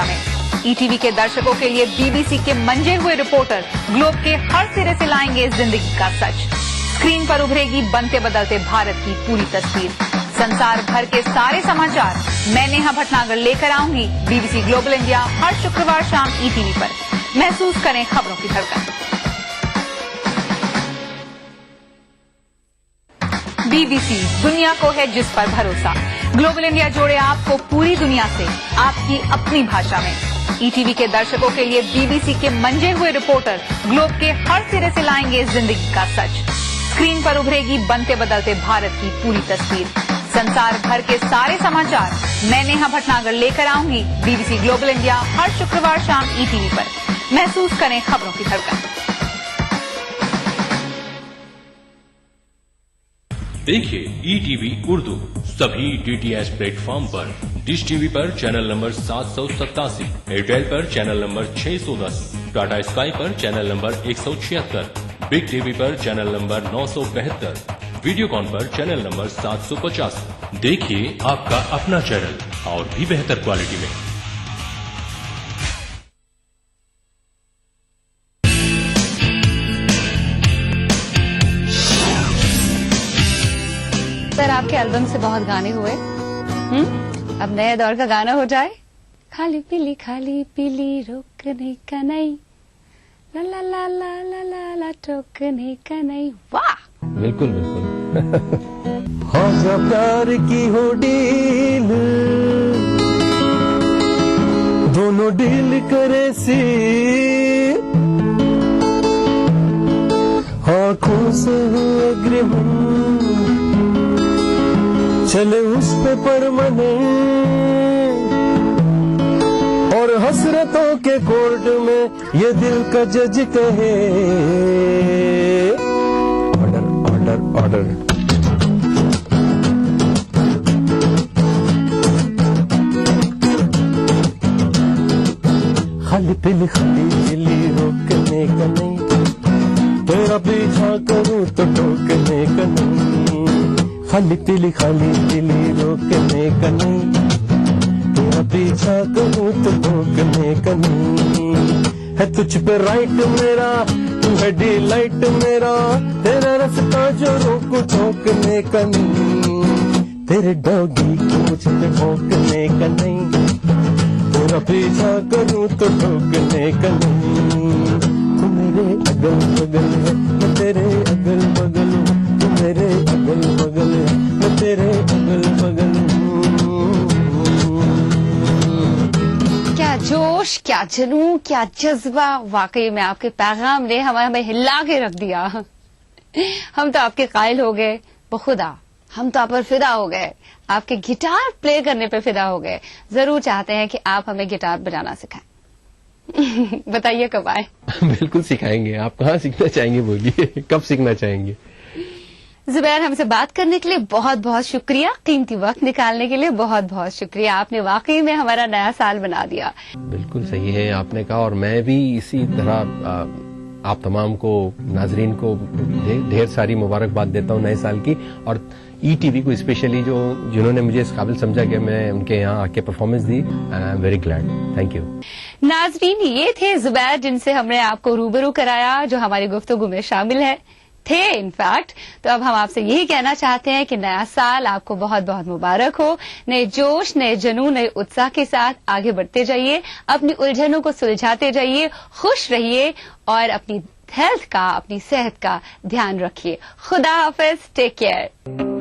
में। ईटीवी के दर्शकों के लिए बीबीसी के मंजे हुए रिपोर्टर ग्लोब के हर सिरे से लाएंगे जिंदगी का सच। स्क्रीन पर उभरेगी बनते बदलते भारत की पूरी तस्वीर। संसार भर के सारे समाचार मैं नेहा भटनागर लेकर आऊंगी बीबीसी ग्लोबल इंडिया हर शुक्रवार शाम ईटीवी पर। महसूस करें खबरों की धड़कन। बीबीसी दुनिया को है जिस पर भरोसा। ग्लोबल इंडिया जोड़े आपको पूरी दुनिया से आपकी अपनी भाषा में। ईटीवी के दर्शकों के लिए बीबीसी के मंजे हुए रिपोर्टर ग्लोब के हर सिरे से लाएंगे जिंदगी का सच। स्क्रीन पर उभरेगी बनते बदलते भारत की पूरी तस्वीर। संसार भर के सारे समाचार मैं नेहा भटनागर लेकर आऊंगी बीबीसी ग्लोबल इंडिया हर शुक्रवार शाम ईटीवी पर। महसूस करें खबरों की धड़कन। देखिए ईटीवी उर्दू सभी डीटीएच प्लेटफॉर्म पर। डिश टीवी पर चैनल नंबर 787, एयरटेल पर चैनल नंबर 610, टाटा स्काई पर चैनल नंबर 176, बिग टीवी पर चैनल नंबर 972, वीडियोकॉन पर चैनल नंबर 750। देखिए आपका अपना चैनल और भी बेहतर क्वालिटी में। सर आपके एल्बम से बहुत गाने हुए, अब नए दौर का गाना हो जाए। खाली पीली रोकने का नहीं, ला ला ला ला ला ला ला टोकने का नहीं। वाह बिल्कुल बिल्कुल। हाँ प्यार की हो डील, दोनों डील करे सी, आँखों से हो एग्रीमेंट, चले उस पे परमानेंट, और हसरतों के कोर्ट में ये दिल का जज कहे ऑर्डर ऑर्डर ऑर्डर। खाली पीली रोकने का नहीं, तेरा पीछा करूं तो टोकने का नहीं। खाली पीली रोकने का नहीं, तेरा पीछा करूं तो रोकने का नहीं। है तुझ पे राइट मेरा, तू है डिलाइट मेरा, तेरा रास्ता जो रोक ठोकने का नहीं। तेरे डॉगी को मुझ पे भौंकने का नहीं, तेरा पीछा करूं तो ठोकने का नहीं। तू मेरे अगल बगल है, मैं तेरे अगल बगल हूँ, तू मेरे अगल बगल है, मैं तेरे अगल बगल हूँ। क्या जोश, क्या जुनून, क्या जज्बा। वाकई में आपके पैगाम ने हमें हिला के रख दिया। हम तो आपके कायल हो गए बखुदा, हम तो आप पर फिदा हो गए, आपके गिटार प्ले करने पे फिदा हो गए। जरूर चाहते हैं कि आप हमें गिटार बजाना सिखाएं। बताइए कब आए? बिल्कुल सिखाएंगे। आप कहाँ सीखना चाहेंगे बोलिए, कब सीखना चाहेंगे? जुबैर हमसे बात करने के लिए बहुत बहुत शुक्रिया, कीमती वक्त निकालने के लिए बहुत बहुत शुक्रिया। आपने वाकई में हमारा नया साल बना दिया। बिल्कुल सही है आपने कहा, और मैं भी इसी तरह आप तमाम को, नाजरीन को ढेर सारी मुबारकबाद देता हूँ नए साल की, और ईटीवी को स्पेशली जिन्होंने मुझे इस काबिल समझा कि मैं उनके यहाँ आके performance the. I am very glad, thank you. नाजरीन ये थे जुबैर जिनसे हमने आपको रूबरू कराया, जो हमारी गुफ्तगू में शामिल थे इनफैक्ट। तो अब हम आपसे यही कहना चाहते हैं कि नया साल आपको बहुत बहुत मुबारक हो। नए जोश, नए जुनून, नए उत्साह के साथ आगे बढ़ते जाइए, अपनी उलझनों को सुलझाते जाइए, खुश रहिए और अपनी हेल्थ का, अपनी सेहत का ध्यान रखिए। खुदा हाफिज, टेक केयर।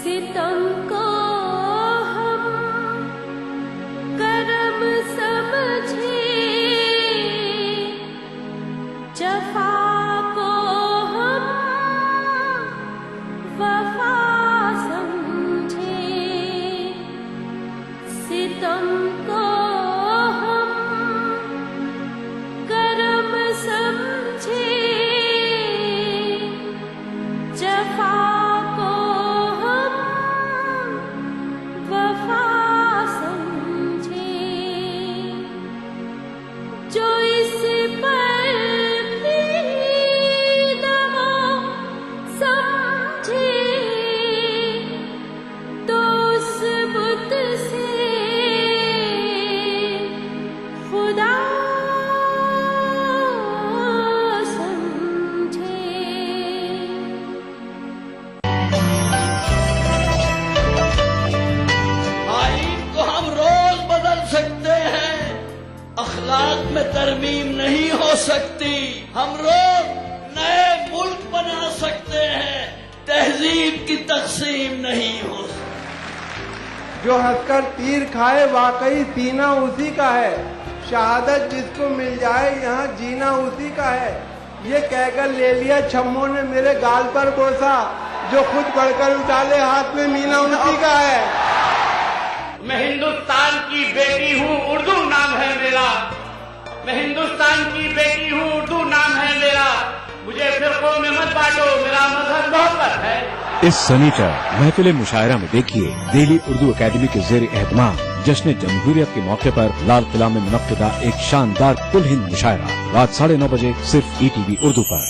सितम को हम करम समझे, जफा को हम वफा समझे। सितम को हम करम समझे, जफा को हम वफा समझे। जो इस पर भी दवा समझे, तो उस बुत से खुदा अखलाक में तरमीम नहीं हो सकती। हम रोज नए मुल्क बना सकते हैं, तहजीब की तकसीम नहीं हो सकती। जो हंसकर तीर खाए वाकई सीना उसी का है, शहादत जिसको मिल जाए यहाँ जीना उसी का है। ये कहकर ले लिया छम्मों ने मेरे गाल पर बोसा, जो खुद बढ़कर उठाले हाथ में मीना उसी का है। मैं हिंदुस्तान की बेटी हूँ, उर्दू नाम है मेरा। मैं हिंदुस्तान की बेटी हूँ, उर्दू नाम है मेरा। मुझे फिरकों में मत बांटो, मेरा मजहब मोहब्बत है। इस सनीचर महफिल मुशायरा में देखिए दिल्ली उर्दू अकेडमी के जेर एहतमाम जश्न जमहूरियत के मौके पर लाल किला में मुनक्किदा एक शानदार कुल हिंद मुशायरा रात 9:30 बजे सिर्फ ETV उर्दू पर।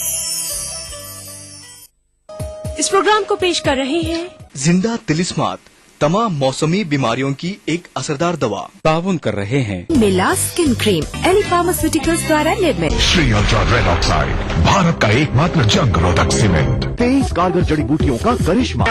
इस प्रोग्राम को पेश कर रहे हैं जिंदा तिलिस्मात, तमाम मौसमी बीमारियों की एक असरदार दवा। ताउन कर रहे हैं मिला स्किन क्रीम, एली फार्मास्यूटिकल्स द्वारा निर्मित। Shri ultra red oxide, Bharat का एकमात्र जंग रोधक सीमेंट। 23 कारगर जड़ी बूटियों का करिश्मा।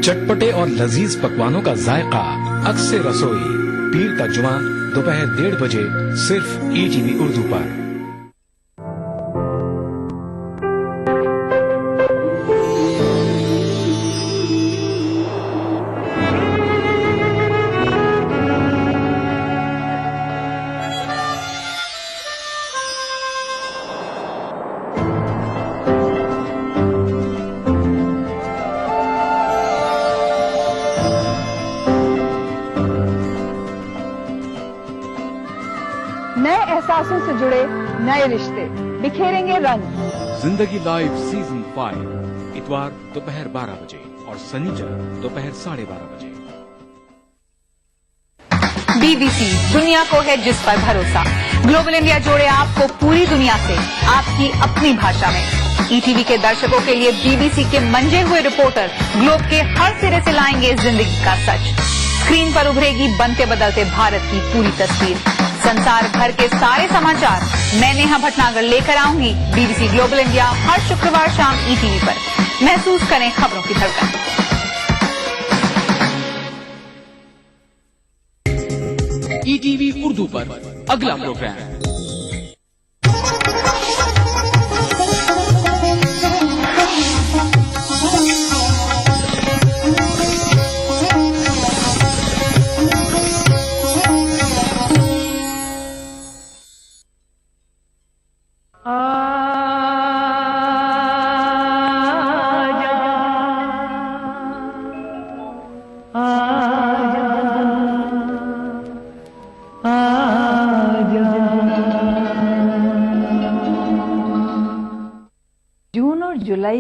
चटपटे और लजीज पकवानों का जायका, अक्से रसोई, पीर का जुमा दोपहर 1:30 बजे सिर्फ ETV उर्दू पर। नए एहसासों से जुड़े नए रिश्ते बिखेरेंगे रंग। जिंदगी लाइव सीजन 5 इतवार दोपहर 12 बजे और शनिचर दोपहर 12:30 बजे। BBC दुनिया को है जिस पर भरोसा। ग्लोबल इंडिया जोड़े आपको पूरी दुनिया से आपकी अपनी भाषा में। ETV के दर्शकों के लिए BBC के मंजे हुए रिपोर्टर ग्लोब के हर सिरे से लाएंगे जिंदगी का सच। स्क्रीन पर उभरेगी बनते बदलते भारत की पूरी तस्वीर। संसार भर के सारे समाचार मैं नेहा भटनागर लेकर आऊंगी BBC ग्लोबल इंडिया हर शुक्रवार शाम ETV पर। महसूस करें खबरों की धड़कन। ETV उर्दू पर अगला प्रोग्राम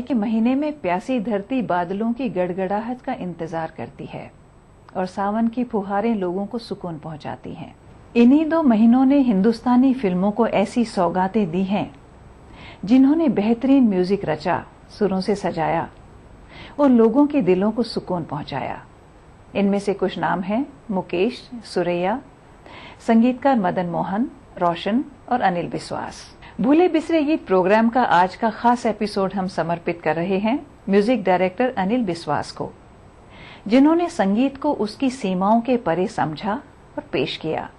के महीने में प्यासी धरती बादलों की गड़गड़ाहट का इंतजार करती है और सावन की फुहारें लोगों को सुकून पहुंचाती हैं। इन्हीं 2 महीनों ने हिंदुस्तानी फिल्मों को ऐसी सौगातें दी हैं जिन्होंने बेहतरीन म्यूजिक रचा, सुरों से सजाया और लोगों के दिलों को सुकून पहुंचाया। इनमें से कुछ नाम हैं मुकेश, सुरैया, संगीतकार मदन मोहन, रोशन और अनिल बिस्वास। भूले बिसरे गीत प्रोग्राम का आज का खास एपिसोड हम समर्पित कर रहे हैं म्यूजिक डायरेक्टर अनिल बिस्वास को, जिन्होंने संगीत को उसकी सीमाओं के परे समझा और पेश किया।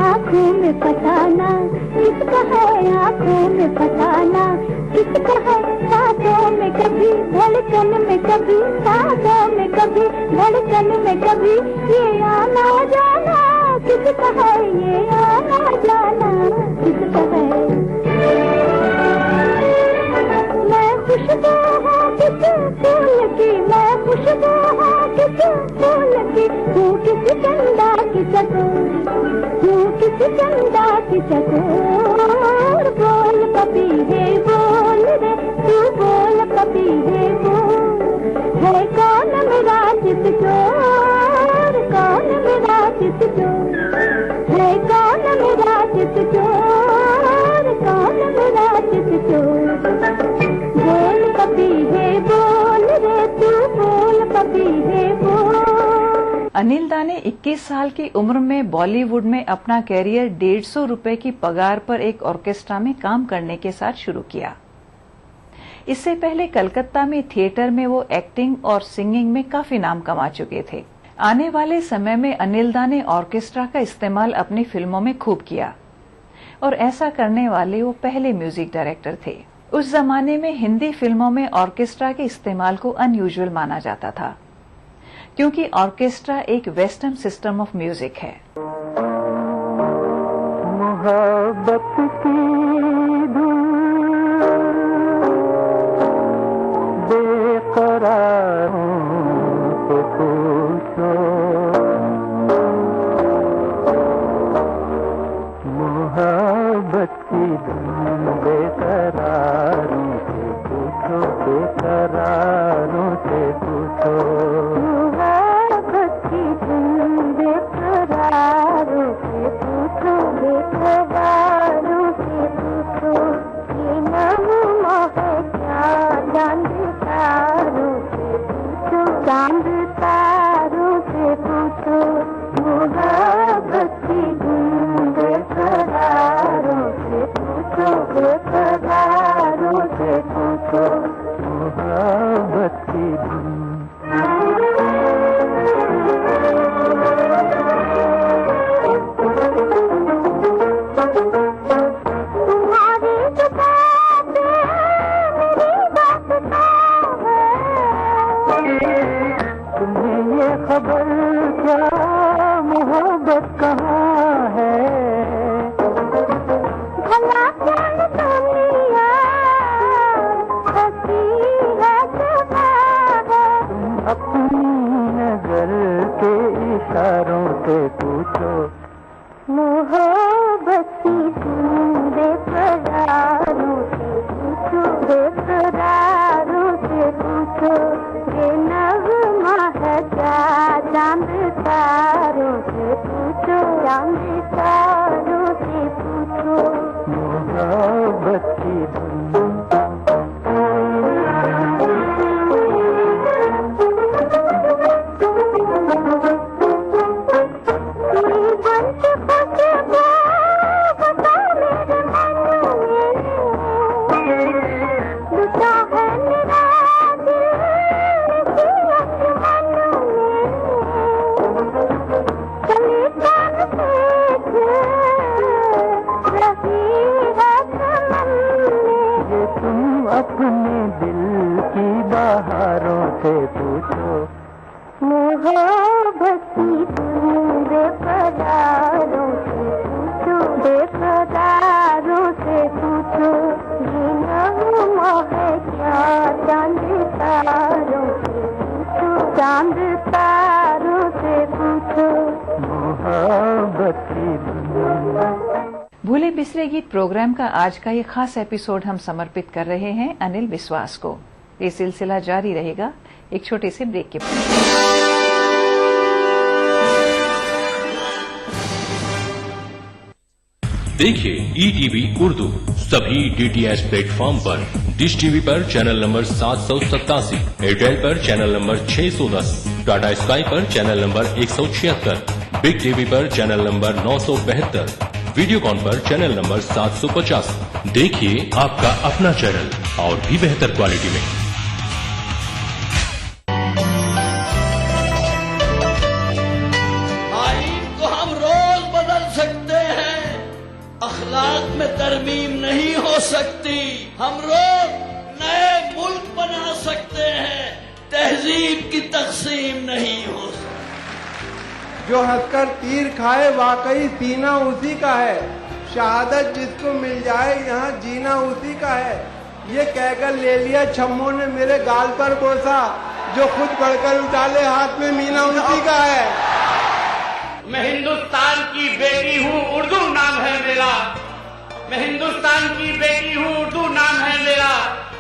आँखों में पताना किसका है, आँखों में पताना किसका है, सांसों में कभी धड़कन में कभी, सांसों में कभी धड़कन में कभी, ये आना जाना किसका है, ये आना जाना किसका है। मैं खुशबू हूँ किस फूल की, मैं खुशबू हूँ किस फूल की, हूँ किस चंदा की चकोर, हूँ किस चंदा की चकोर। बोल पपी है बोल रे तू, बोल पपी है बोल, है कौन मेरा चित चोर, कौन मेरा चित चोर, है कौन मेरा चित चोर, कौन मेरा चित चोर। बोल पपी है बोल रे तू, बोल पपी है बोल। अनिल दा ने 21 साल की उम्र में बॉलीवुड में अपना कैरियर 150 रुपए की पगार पर एक ऑर्केस्ट्रा में काम करने के साथ शुरू किया। इससे पहले कलकत्ता में थिएटर में वो एक्टिंग और सिंगिंग में काफी नाम कमा चुके थे। आने वाले समय में अनिल दा ने ऑर्केस्ट्रा का इस्तेमाल अपनी फिल्मों में खूब किया और ऐसा करने वाले वो पहले म्यूजिक डायरेक्टर थे। उस जमाने में हिंदी फिल्मों में ऑर्केस्ट्रा के इस्तेमाल को अनयूजुअल माना जाता था, क्योंकि ऑर्केस्ट्रा एक वेस्टर्न सिस्टम ऑफ म्यूजिक है। मोहब्बत की बेकरार तो पूछो, मोहब्बत की बेकरार तो पूछो, बेकरार खबर क्या मोहब्बत कहाँ है। भला जान दुनिया हंसी है सदा है। अपनी नजर के इशारों से पूछो मोहब्बत की बेकरारों से पूछो, बेकरारों से पूछो, ये नगमा है क्या चांद तारों से पूछो, चांद तारों से पूछो। मोहब्बत की अपने दिल की बहारों से पूछो। मोहब्बत की बेकरारों से पूछो, बेकरारों से पूछो, ये नगमा है क्या चांद तारों से पूछो, चांद तारों से पूछो। मोहब्बत की दुनिया। भूले बिसरे गीत प्रोग्राम का आज का ये खास एपिसोड हम समर्पित कर रहे हैं अनिल विश्वास को। ये सिलसिला जारी रहेगा एक छोटे से ब्रेक के बाद। देखिए ETV उर्दू सभी DTH प्लेटफॉर्म पर। डिश टीवी पर चैनल नंबर 787, एयरटेल पर चैनल नंबर 610, टाटा स्काई पर चैनल नंबर 176, बिग टीवी पर चैनल नंबर 972, वीडियोकॉन पर चैनल नंबर 750। देखिए आपका अपना चैनल और भी बेहतर क्वालिटी में। आईन को हम रोज बदल सकते हैं, अखलाक में तरमीम नहीं हो सकती। हम रोज नए मुल्क बना सकते हैं, तहजीब की तकसीम नहीं हो सकती। जो हंसकर तीर खाए वाकई सीना उसी का है, शहादत जिसको मिल जाए यहाँ जीना उसी का है। ये कहकर ले लिया छम्मों ने मेरे गाल पर बोसा, जो खुद बढ़कर उछाले हाथ में मीना उसी का है। मैं हिंदुस्तान की बेटी हूँ, उर्दू नाम है मेरा। मैं हिंदुस्तान की बेटी हूँ, उर्दू नाम है मेरा।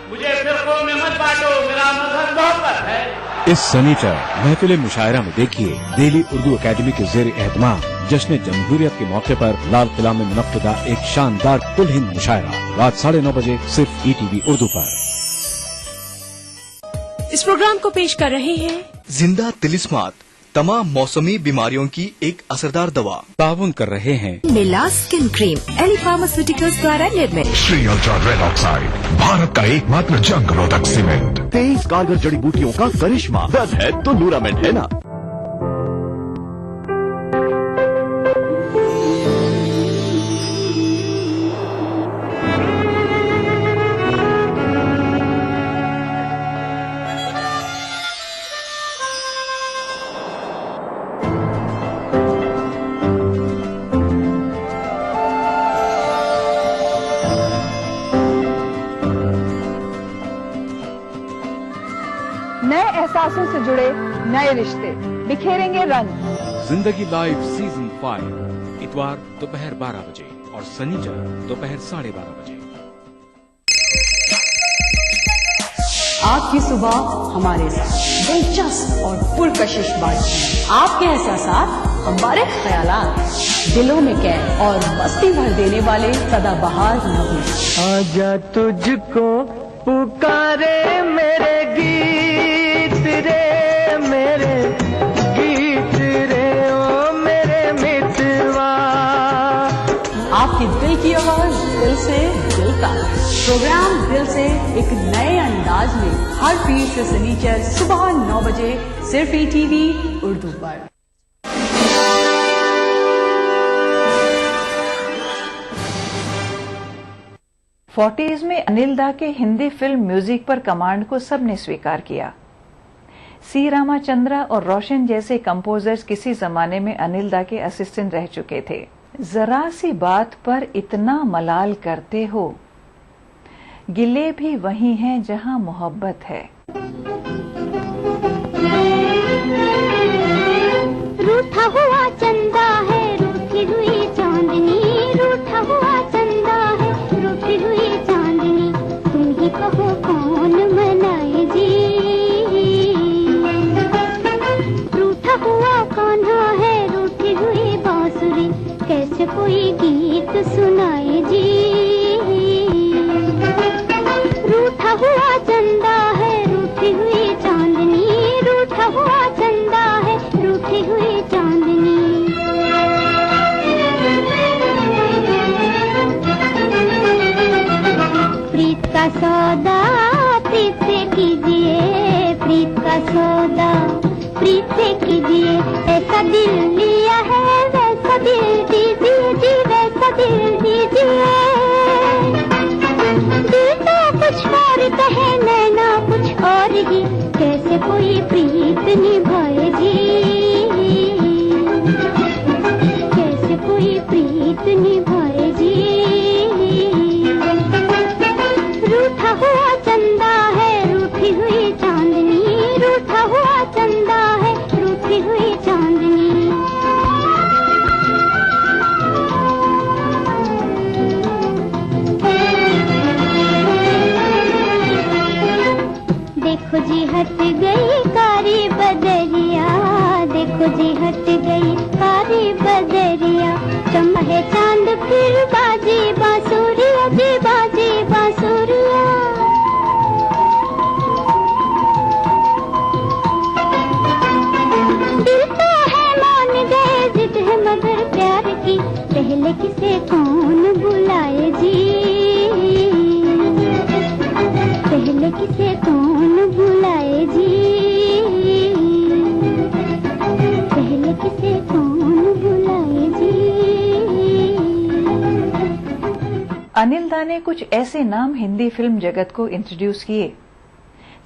मुझे फिरकों में मत बांटो, मेरा मजहब मोहब्बत है। इस सनीचर महफिल मुशायरा में देखिए दिल्ली उर्दू अकेडमी के जेर एहतमाम जश्न जमहूरियत के मौके पर लाल किला में मुनक्किदा एक शानदार कुल हिंद मुशायरा रात 9:30 बजे सिर्फ ETV उर्दू पर। इस प्रोग्राम को पेश कर रहे हैं जिंदा तिलिस्मात, तमाम मौसमी बीमारियों की एक असरदार दवा। ताउन कर रहे हैं मिला स्किन क्रीम, एली फार्मास्यूटिकल्स द्वारा निर्मित। Shri ultra red oxide, Bharat का एकमात्र जंग रोधक सीमेंट। 23 कारगर जड़ी बूटियों का करिश्मा, दर्द है तो लूरामेंट है ना। नए एहसासों से जुड़े नए रिश्ते बिखेरेंगे रंग। जिंदगी लाइव सीजन 5 इतवार दोपहर 12 बजे और शनिचर दोपहर 12:30 बजे। आपकी सुबह हमारे साथ दिलचस्प और पुरकशिश बातचीत, आपके एहसासात हमारे ख्यालात, दिलों में कैद और मस्ती भर देने वाले सदाबहार नगमे। आजा तुझको पुकारे मेरे गीत रे, मेरे गीत रे, ओ मेरे मितवा। आपकी दिल की आवाज दिल से दिल का प्रोग्राम दिल से एक नए अंदाज में हर पीर से शनिचर सुबह 9 बजे सिर्फ ETV उर्दू पर। फोर्टीज में अनिल दा के हिंदी फिल्म म्यूजिक पर कमांड को सबने स्वीकार किया। सी रामाचंद्रा और रोशन जैसे कंपोजर्स किसी जमाने में अनिल दा के असिस्टेंट रह चुके थे। जरा सी बात पर इतना मलाल करते हो, गिले भी वही हैं जहां मोहब्बत है। रूठा हुआ चंदा है, रूठी हुई चांदनी, रूठा हुआ चंदा है, रूठी हुई चांदनी, तुम ही कहो कौन मनाए जी। रूठा हुआ कान्हा है, रूठी हुई बांसुरी, कैसे कोई गीत सुनाए जी। रूठा हुआ चंदा है, रूठी हुई चांदनी, रूठा हुआ चंदा है, रूठी हुई चांदनी। प्रीत का सौदा प्रीत से कीजिए, प्रीत का सौदा प्रीत से कीजिए, ऐसा दिल लिया है वैसा दिल दीजिए जी, वैसा दिल दीजिए। दिल तो कुछ और कहे, नैना कुछ और ही, कैसे कोई प्रीत निभाए जी, कैसे कोई प्रीत निभाए जी। रूठा हुआ चंदा है, रूठी हुई चांदनी, रूठा हुआ चंदा है, रूठी हुई चांदनी। देखो जी हट गई कारी बदरिया, देखो जी हट गई कारी बदरिया, चमका है चांद फिर बाजी बांसुरिया जी, बाजी बांसुरिया। दिल तो है मान गए, जिद है मगर प्यार की, पहले किसे कौन बुलाए जी, पहले किसे कौन बुलाए जी, पहले किसे कौन बुलाए जी। अनिल दा ने कुछ ऐसे नाम हिंदी फिल्म जगत को इंट्रोड्यूस किए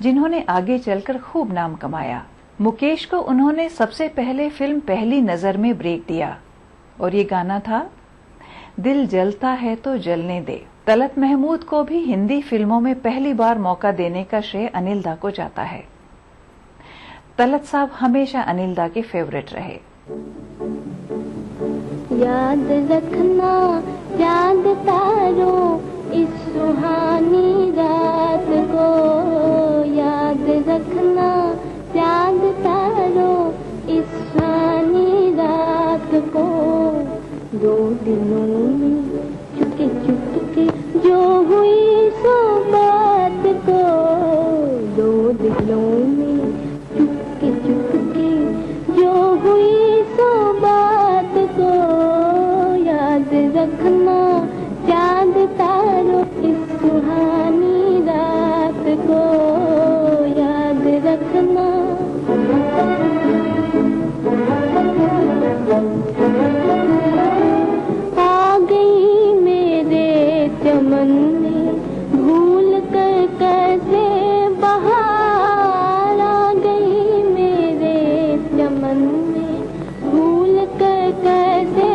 जिन्होंने आगे चलकर खूब नाम कमाया। मुकेश को उन्होंने सबसे पहले फिल्म पहली नजर में ब्रेक दिया और ये गाना था दिल जलता है तो जलने दे। तलत महमूद को भी हिंदी फिल्मों में पहली बार मौका देने का श्रेय अनिल दा को जाता है। तलत साहब हमेशा अनिल दा के फेवरेट रहे। याद रखना चांद तारों इस सुहानी रात को, याद रखना चांद तारों इस सुहानी रात को, दो दिनों में चुपके चुपके जो हुई सो बात को, दो दिनों में चुपके चुपके जो हुई सो बात को, याद रखना चांद तारों इस सुहानी रात को, याद रखना। आ गई मेरे चमन में भूल कर कैसे बहार, आ गई मेरे चमन में भूल कर कैसे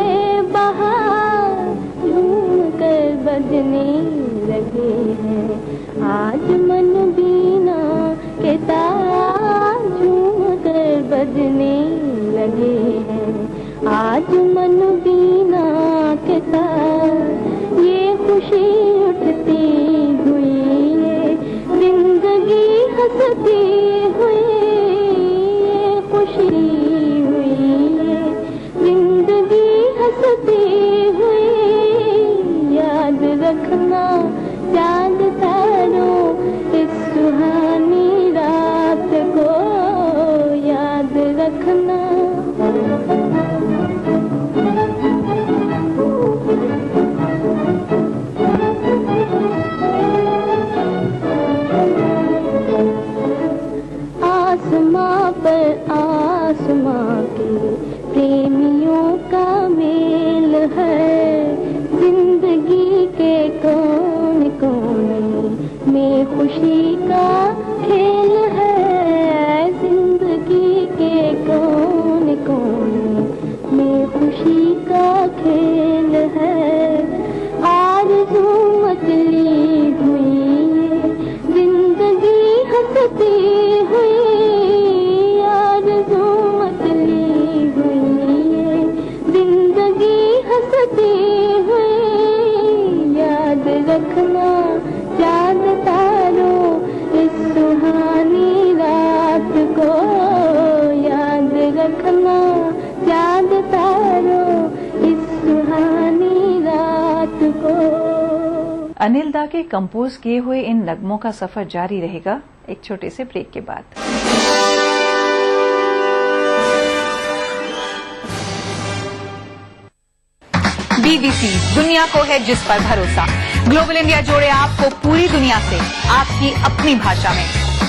बहार, झूम कर बजने लगे हैं आज मन बीना के तार, झूम कर बजने लगे हैं आज मन बीना के तार। ये खुशी उठती हुई ये जिंदगी हंसती हुई, ये खुशी हुई ये जिंदगी हंसती हुई, याद रखना चांद तारों इस सुहानी रात को, याद रखना। आसमां पर आसमां के प्रेमियों का मेल है, जिंदगी के कोने कोने में खुशी का खेल है, जिंदगी सुना चांद तारों इस सुहानी रात को। अनिल दा के कंपोज किए हुए इन नगमों का सफर जारी रहेगा एक छोटे से ब्रेक के बाद। बीबीसी, दुनिया को है जिस पर भरोसा। ग्लोबल इंडिया जोड़े आपको पूरी दुनिया से आपकी अपनी भाषा में।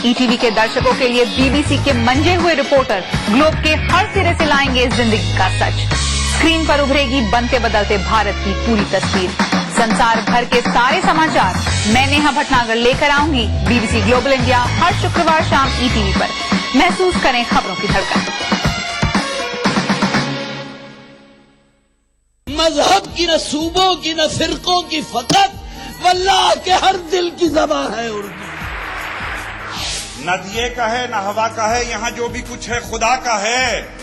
ईटीवी के दर्शकों के लिए बीबीसी के मंजे हुए रिपोर्टर ग्लोब के हर सिरे से लाएंगे जिंदगी का सच। स्क्रीन पर उभरेगी बनते बदलते भारत की पूरी तस्वीर। संसार भर के सारे समाचार मैं नेहा भटनागर लेकर आऊंगी बीबीसी ग्लोबल इंडिया हर शुक्रवार शाम ईटीवी पर। महसूस करें खबरों की धड़कन। मजहब की न सूबों की न फिरकों की फकत वल्लाह के हर दिल की ज़बान है उर्दू। न दिए का है न हवा का है, यहाँ जो भी कुछ है खुदा का है।